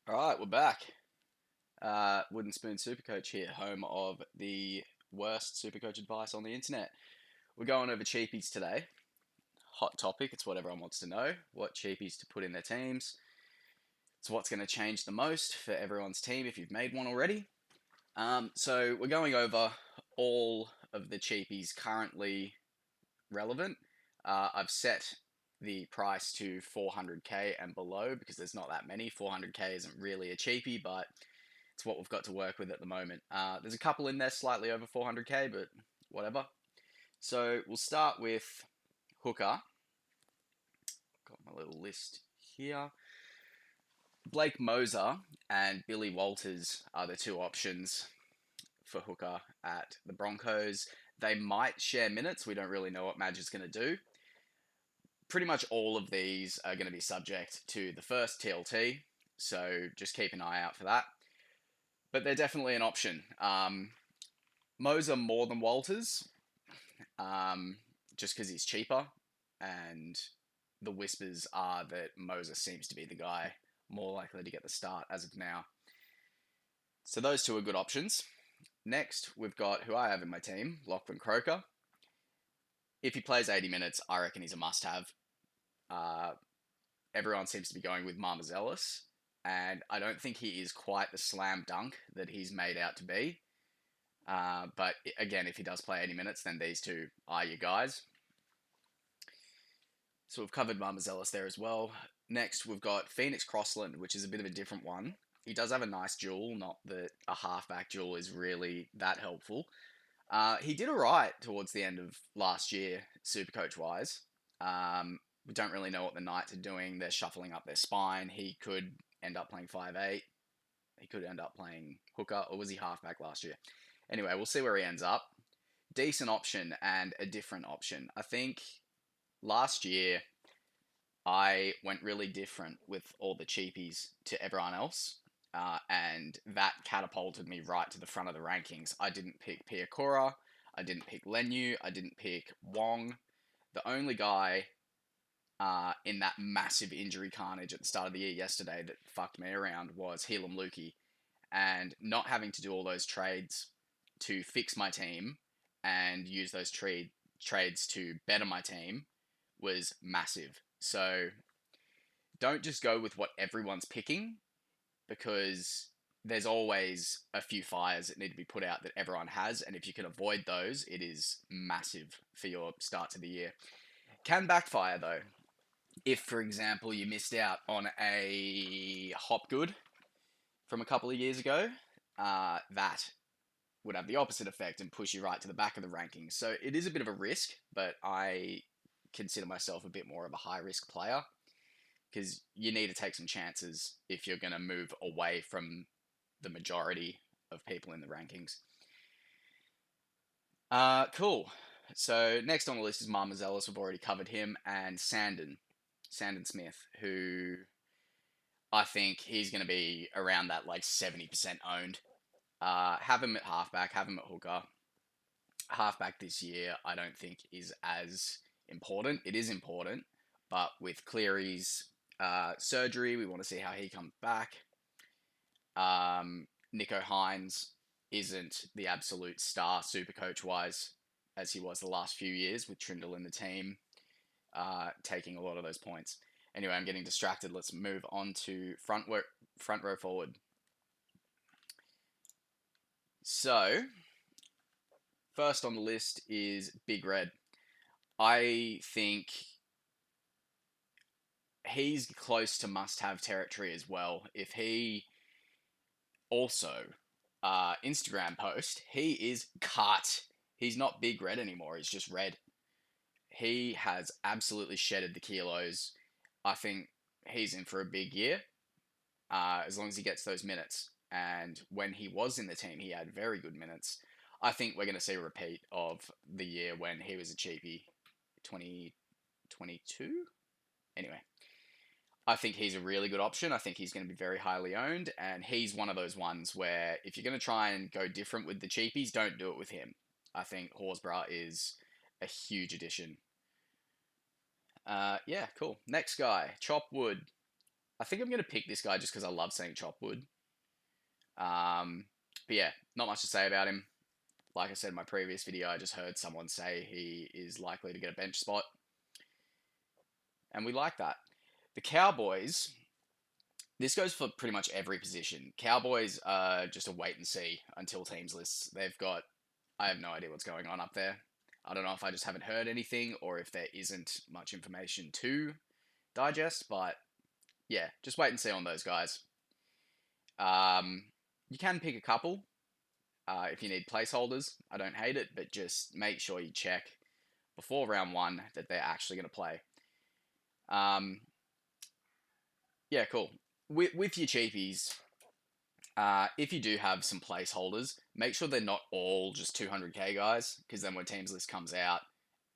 All right, we're back. Wooden Spoon SuperCoach here, home of the worst SuperCoach advice on the internet. We're going over cheapies today. Hot topic. It's what everyone wants to know. What cheapies to put in their teams. It's what's going to change the most for everyone's team if you've made one already. So we're going over all of the cheapies currently relevant. I've set the price to 400k and below because there's not that many. 400k isn't really a cheapie, but it's what we've got to work with at the moment. There's a couple in there slightly over 400k, but whatever. So we'll start with hooker. Got my little list here. Blake Moser and Billy Walters are the two options for hooker at the Broncos. They might share minutes. We don't really know what Madge is going to do. Pretty much all of these are going to be subject to the first TLT, so just keep an eye out for that. But they're definitely an option. Moser more than Walters, just because he's cheaper, and the whispers are that Moser seems to be the guy more likely to get the start as of now. So those two are good options. Next, we've got who I have in my team, Lachlan Croker. If he plays 80 minutes, I reckon he's a must-have. Everyone seems to be going with Marmazelis, and I don't think he is quite the slam dunk that he's made out to be. But again, if he does play 80 minutes, then these two are your guys. So we've covered Marmazelis there as well. Next, we've got Phoenix Crossland, which is a bit of a different one. He does have a nice duel, not that a halfback duel is really that helpful. He did alright towards the end of last year, Supercoach-wise. We don't really know what the Knights are doing. They're shuffling up their spine. He could end up playing 5'8". He could end up playing hooker, or was he halfback last year? Anyway, we'll see where he ends up. Decent option and a different option. I think last year I went really different with all the cheapies to everyone else. And that catapulted me right to the front of the rankings. I didn't pick Piakura. I didn't pick Lenu. I didn't pick Wong. The only guy in that massive injury carnage at the start of the year yesterday that fucked me around was Helam Lukey. And not having to do all those trades to fix my team and use those trades to better my team was massive. So don't just go with what everyone's picking, because there's always a few fires that need to be put out that everyone has, and if you can avoid those, it is massive for your start to the year. Can backfire though. If, for example, you missed out on a Hopgood from a couple of years ago, that would have the opposite effect and push you right to the back of the rankings. So it is a bit of a risk, but I consider myself a bit more of a high-risk player, because you need to take some chances if you're going to move away from the majority of people in the rankings. Cool. So next on the list is Marmazelis. We've already covered him. And Sandon Smith, who I think he's going to be around that like 70% owned. Have him at halfback, have him at hooker. Halfback this year, I don't think is as important. It is important, but with Cleary's surgery, we want to see how he comes back. Nico Hines isn't the absolute star Supercoach-wise as he was the last few years with Trindle in the team, taking a lot of those points. Anyway, I'm getting distracted. Let's move on to front row forward. So, first on the list is Big Red. I think he's close to must-have territory as well. If he also, Instagram post, he is cut. He's not Big Red anymore. He's just Red. He has absolutely shedded the kilos. I think he's in for a big year, as long as he gets those minutes. And when he was in the team, he had very good minutes. I think we're going to see a repeat of the year when he was a cheapie, 2022? Anyway, I think he's a really good option. I think he's going to be very highly owned, and he's one of those ones where if you're going to try and go different with the cheapies, don't do it with him. I think Horsburgh is a huge addition. Yeah, cool. Next guy, Chop Wood. I think I'm going to pick this guy just because I love seeing Chopwood. But yeah, not much to say about him. Like I said in my previous video, I just heard someone say he is likely to get a bench spot. And we like that. The Cowboys, this goes for pretty much every position. Cowboys are just a wait and see until teams lists. I have no idea what's going on up there. I don't know if I just haven't heard anything or if there isn't much information to digest, but yeah, just wait and see on those guys. You can pick a couple if you need placeholders. I don't hate it, but just make sure you check before round 1 that they're actually going to play. Yeah, cool. With your cheapies, if you do have some placeholders, make sure they're not all just 200k guys, because then when teams list comes out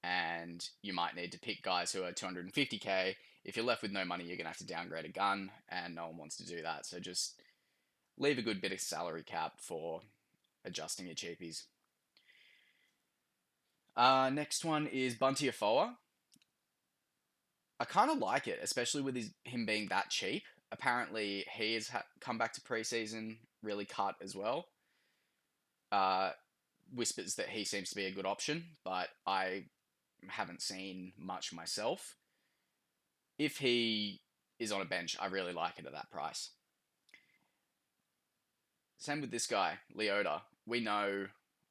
and you might need to pick guys who are 250k, if you're left with no money, you're going to have to downgrade a gun, and no one wants to do that. So just leave a good bit of salary cap for adjusting your cheapies. Next one is Bunty Afoa. I kind of like it, especially with him being that cheap. Apparently, he has come back to preseason really cut as well. Whispers that he seems to be a good option, but I haven't seen much myself. If he is on a bench, I really like it at that price. Same with this guy, Leota. We know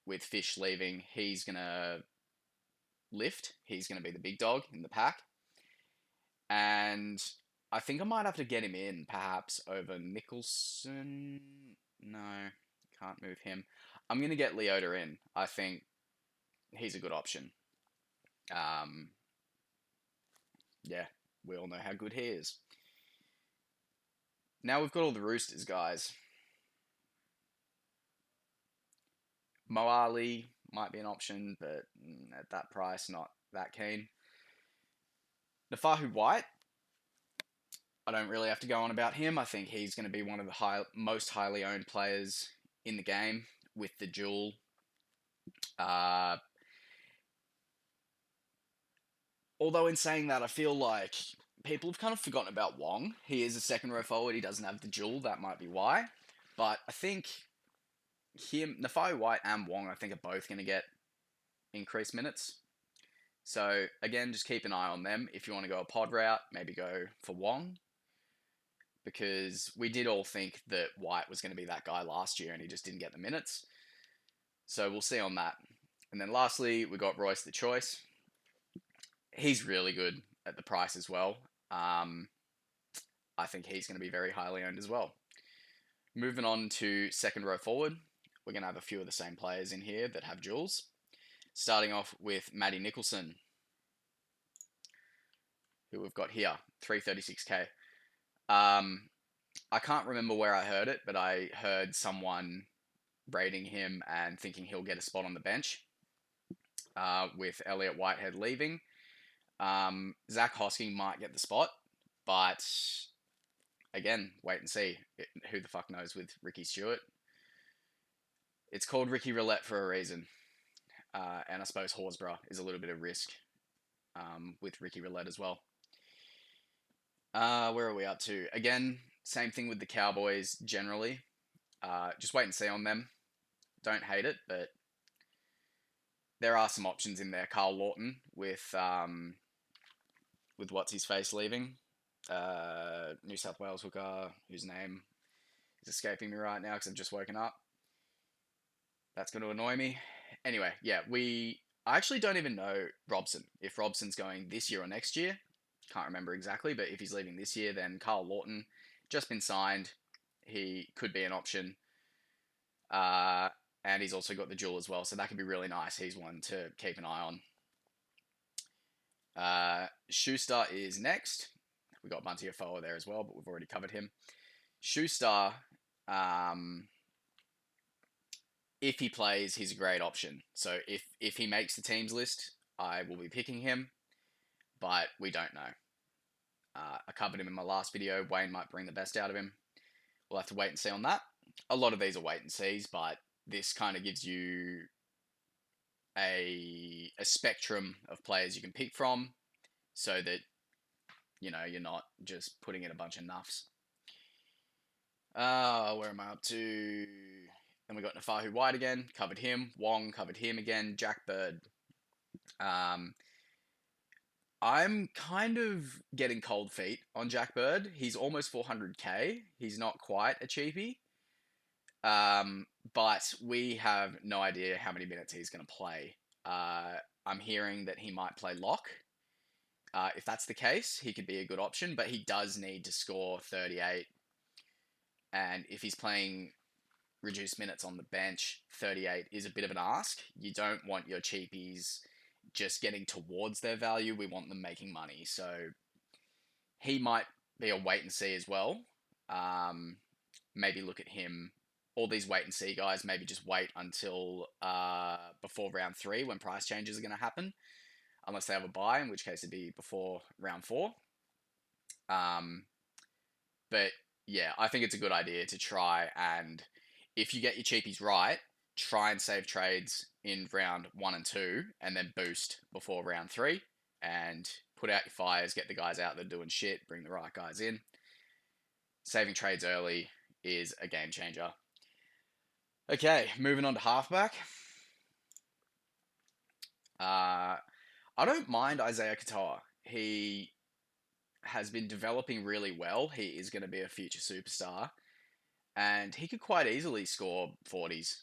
with Fish leaving, he's going to lift. He's going to be the big dog in the pack. And I think I might have to get him in, perhaps, over Nicholson. No, can't move him. I'm going to get Leota in. I think he's a good option. Yeah, we all know how good he is. Now we've got all the Roosters, guys. Moali might be an option, but at that price, not that keen. Nafahu White, I don't really have to go on about him. I think he's going to be one of the most highly owned players in the game with the duel. Although in saying that, I feel like people have kind of forgotten about Wong. He is a second row forward. He doesn't have the duel. That might be why. But I think Nafai White and Wong, I think, are both going to get increased minutes. So, again, just keep an eye on them. If you want to go a pod route, maybe go for Wong. Because we did all think that White was going to be that guy last year and he just didn't get the minutes. So, we'll see on that. And then lastly, we got Royce the Choice. He's really good at the price as well. I think he's going to be very highly owned as well. Moving on to second row forward, we're going to have a few of the same players in here that have duels. Starting off with Matty Nicholson, who we've got here, 336k. I can't remember where I heard it, but I heard someone rating him and thinking he'll get a spot on the bench with Elliot Whitehead leaving. Zach Hosking might get the spot, but again, wait and see. Who the fuck knows with Ricky Stewart? It's called Ricky Roulette for a reason. And I suppose Horsburgh is a little bit of risk with Ricky Roulette as well. Where are we up to? Again, same thing with the Cowboys generally. Just wait and see on them. Don't hate it, but there are some options in there. Carl Lawton with what's his face leaving. New South Wales hooker, whose name is escaping me right now because I've just woken up. That's going to annoy me. Anyway, yeah, I actually don't even know Robson. If Robson's going this year or next year. Can't remember exactly, but if he's leaving this year, then Carl Lawton, just been signed. He could be an option. And he's also got the duel as well, so that could be really nice. He's one to keep an eye on. Schuster is next. We got Bunty Afoa there as well, but we've already covered him. Schuster, if he plays, he's a great option. So if he makes the teams list, I will be picking him, but we don't know. I covered him in my last video. Wayne might bring the best out of him. We'll have to wait and see on that. A lot of these are wait and sees, but this kind of gives you a spectrum of players you can pick from so that you're not just putting in a bunch of nuffs. Where am I up to? Then we got Nafahu White again, covered him. Wong, covered him again. Jack Bird. Um, I'm kind of getting cold feet on Jack Bird. He's almost 400k. He's not quite a cheapie. But we have no idea how many minutes he's going to play. I'm hearing that he might play lock. If that's the case, he could be a good option, but he does need to score 38. And if he's playing reduced minutes on the bench, 38 is a bit of an ask. You don't want your cheapies just getting towards their value. We want them making money. So he might be a wait and see as well. Maybe look at him. All these wait and see guys, maybe just wait until before round 3 when price changes are going to happen. Unless they have a buy, in which case it'd be before round 4. But yeah, I think it's a good idea to try, and if you get your cheapies right, try and save trades in round 1 and 2, and then boost before round 3, and put out your fires, get the guys out there doing shit, bring the right guys in. Saving trades early is a game changer. Okay, moving on to halfback. I don't mind Isaiah Katoa. He has been developing really well. He is going to be a future superstar, and he could quite easily score 40s.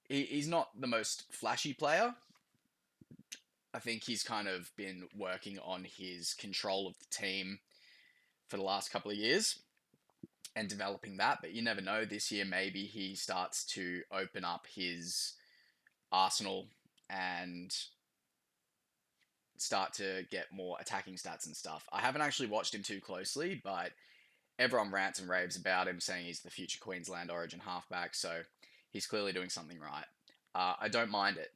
He's not the most flashy player. I think he's kind of been working on his control of the team for the last couple of years and developing that, but you never know. This year, maybe he starts to open up his arsenal and start to get more attacking stats and stuff. I haven't actually watched him too closely, but everyone rants and raves about him, saying he's the future Queensland Origin halfback, so he's clearly doing something right. I don't mind it.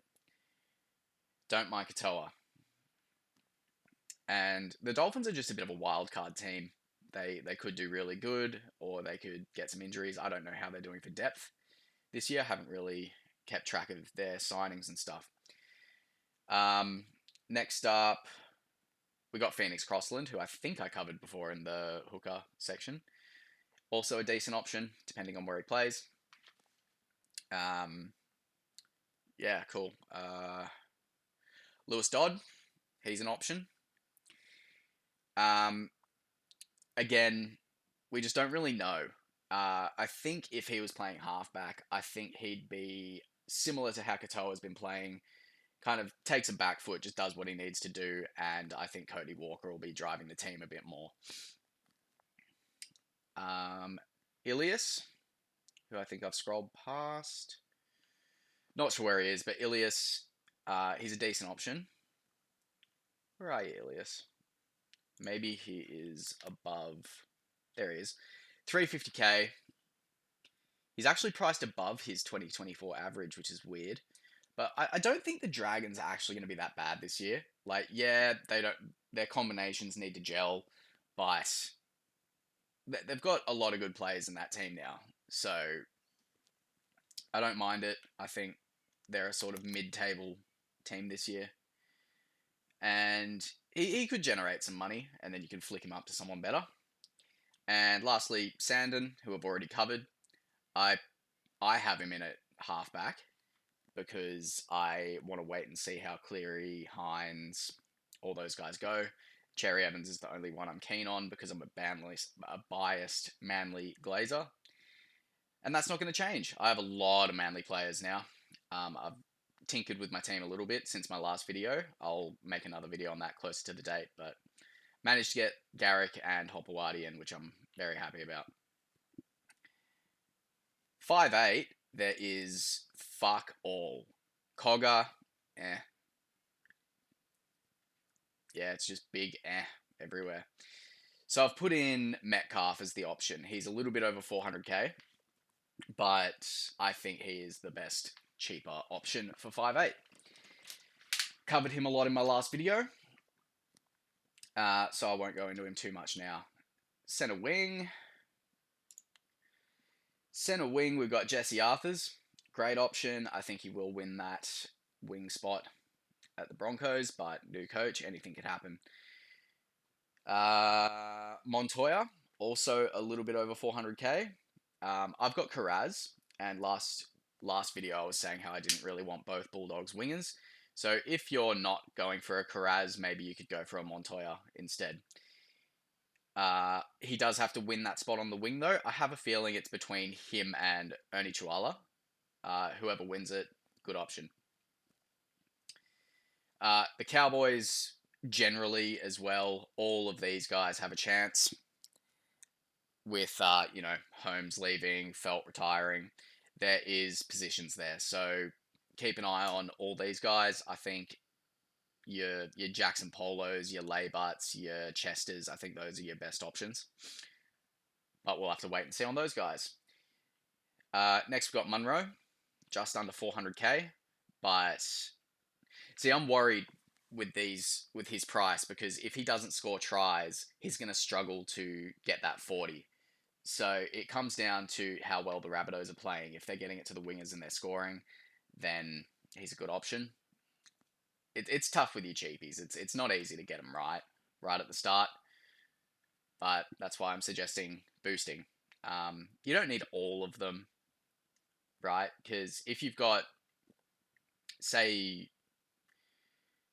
Don't mind Katoa. And the Dolphins are just a bit of a wild card team. They could do really good, or they could get some injuries. I don't know how they're doing for depth this year. I haven't really kept track of their signings and stuff. Next up, we got Phoenix Crossland, who I think I covered before in the hooker section. Also a decent option, depending on where he plays. Yeah, cool. Lewis Dodd, he's an option. Again, we just don't really know. I think if he was playing halfback, I think he'd be similar to how Katoa has been playing. Kind of takes a back foot, just does what he needs to do, and I think Cody Walker will be driving the team a bit more. Ilias, who I think I've scrolled past. Not sure where he is, but Ilias, he's a decent option. Where are you, Ilias? Maybe he is above. There he is. 350k. He's actually priced above his 2024 average, which is weird. But I don't think the Dragons are actually going to be that bad this year. Like, yeah, they don't. Their combinations need to gel, but they've got a lot of good players in that team now. So I don't mind it. I think they're a sort of mid-table team this year, and he could generate some money, and then you can flick him up to someone better. And lastly, Sandon, who I've already covered. I have him in at halfback, because I want to wait and see how Cleary, Hines, all those guys go. Cherry Evans is the only one I'm keen on because I'm a biased Manly glazer. And that's not going to change. I have a lot of Manly players now. I've tinkered with my team a little bit since my last video. I'll make another video on that closer to the date, but managed to get Garrick and Hopewadi in, which I'm very happy about. 5'8", there is fuck all. Cogger, eh. Yeah, it's just big everywhere. So I've put in Metcalf as the option. He's a little bit over 400k, but I think he is the best cheaper option for 5'8". Covered him a lot in my last video, so I won't go into him too much now. Centre wing, we've got Jesse Arthurs. Great option. I think he will win that wing spot at the Broncos, but new coach, anything could happen. Montoya, also a little bit over 400k. I've got Carraz, and last video I was saying how I didn't really want both Bulldogs wingers. So if you're not going for a Carraz, maybe you could go for a Montoya instead. He does have to win that spot on the wing, though. I have a feeling it's between him and Ernie Chuala. Whoever wins it, good option. The Cowboys, generally as well, all of these guys have a chance. With, Holmes leaving, Felt retiring, there is positions there. So keep an eye on all these guys. I think your Jackson Polos, your Laybutts, your Chesters, I think those are your best options. But we'll have to wait and see on those guys. Next, we've got Munro, just under 400k. But see, I'm worried with his price, because if he doesn't score tries, he's going to struggle to get that 40. So it comes down to how well the Rabbitohs are playing. If they're getting it to the wingers and they're scoring, then he's a good option. It's tough with your cheapies. It's not easy to get them right at the start. But that's why I'm suggesting boosting. You don't need all of them, right? Because if you've got, say,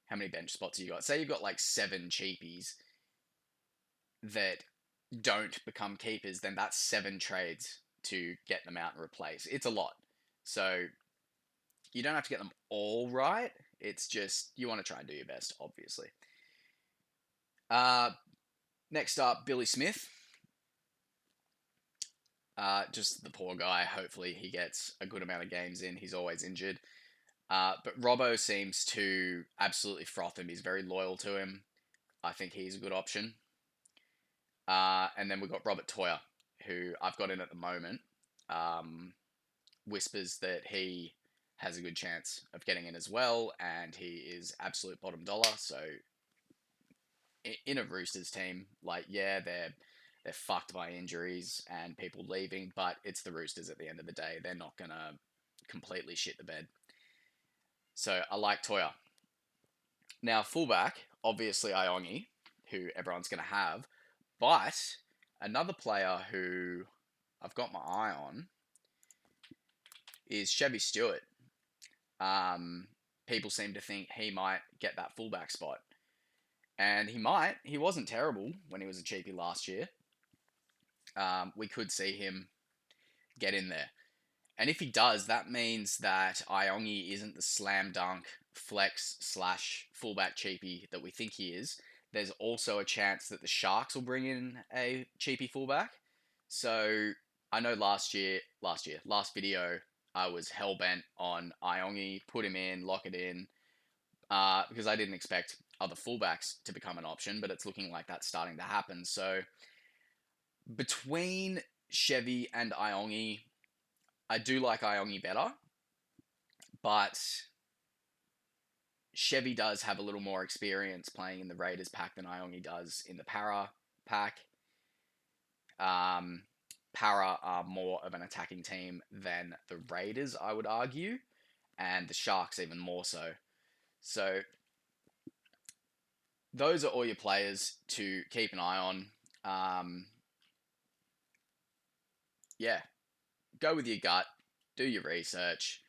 how many bench spots have you got? Say you've got like 7 cheapies that don't become keepers, then that's 7 trades to get them out and replace. It's a lot. So you don't have to get them all right. It's just you want to try and do your best, obviously. Next up, Billy Smith. Just the poor guy. Hopefully he gets a good amount of games in. He's always injured. But Robbo seems to absolutely froth him. He's very loyal to him. I think he's a good option. And then we've got Robert Toyer, who I've got in at the moment. Whispers that he has a good chance of getting in as well, and he is absolute bottom dollar. So in a Roosters team, they're fucked by injuries and people leaving, but it's the Roosters at the end of the day. They're not gonna completely shit the bed. So I like Toyer. Now fullback, obviously Iongi, who everyone's gonna have. But another player who I've got my eye on is Chevy Stewart. People seem to think he might get that fullback spot. And he might. He wasn't terrible when he was a cheapie last year. We could see him get in there. And if he does, that means that Iongi isn't the slam dunk flex / fullback cheapie that we think he is. There's also a chance that the Sharks will bring in a cheapie fullback. So I know last video, I was hell-bent on Iongi, put him in, lock it in, because I didn't expect other fullbacks to become an option, but it's looking like that's starting to happen. So between Chevy and Iongi, I do like Iongi better, but Chevy does have a little more experience playing in the Raiders pack than Iongi does in the Para pack. Para are more of an attacking team than the Raiders, I would argue, and the Sharks even more so. So those are all your players to keep an eye on. Go with your gut, do your research,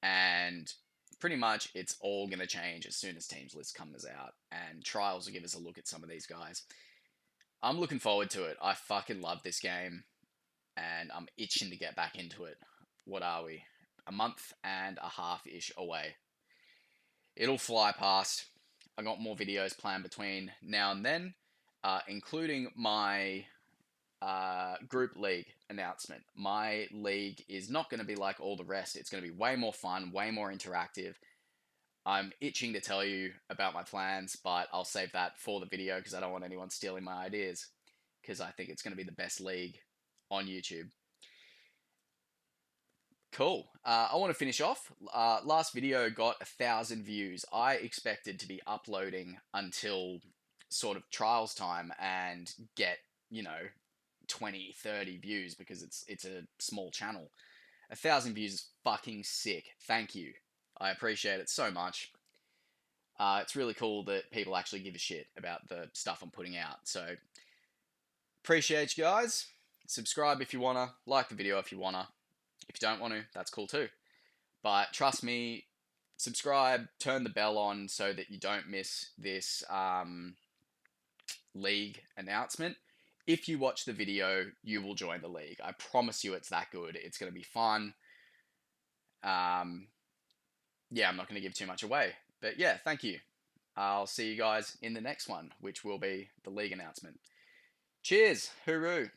and pretty much it's all going to change as soon as teams list comes out, and trials will give us a look at some of these guys. I'm looking forward to it. I fucking love this game, and I'm itching to get back into it. What are we? A month and a half-ish away. It'll fly past. I got more videos planned between now and then, including my group league announcement. My league is not going to be like all the rest. It's going to be way more fun, way more interactive. I'm itching to tell you about my plans, but I'll save that for the video because I don't want anyone stealing my ideas, because I think it's going to be the best league on YouTube. Cool. I want to finish off. Last video got 1,000 views. I expected to be uploading until sort of trials time and get, 20, 30 views because it's a small channel. 1,000 views is fucking sick. Thank you. I appreciate it so much. It's really cool that people actually give a shit about the stuff I'm putting out. So appreciate you guys. Subscribe if you wanna, like the video if you wanna. If you don't want to, that's cool too. But trust me, subscribe, turn the bell on so that you don't miss this league announcement. If you watch the video, you will join the league. I promise you, it's that good. It's going to be fun. Yeah, I'm not going to give too much away, but yeah, thank you. I'll see you guys in the next one, which will be the league announcement. Cheers, hooroo.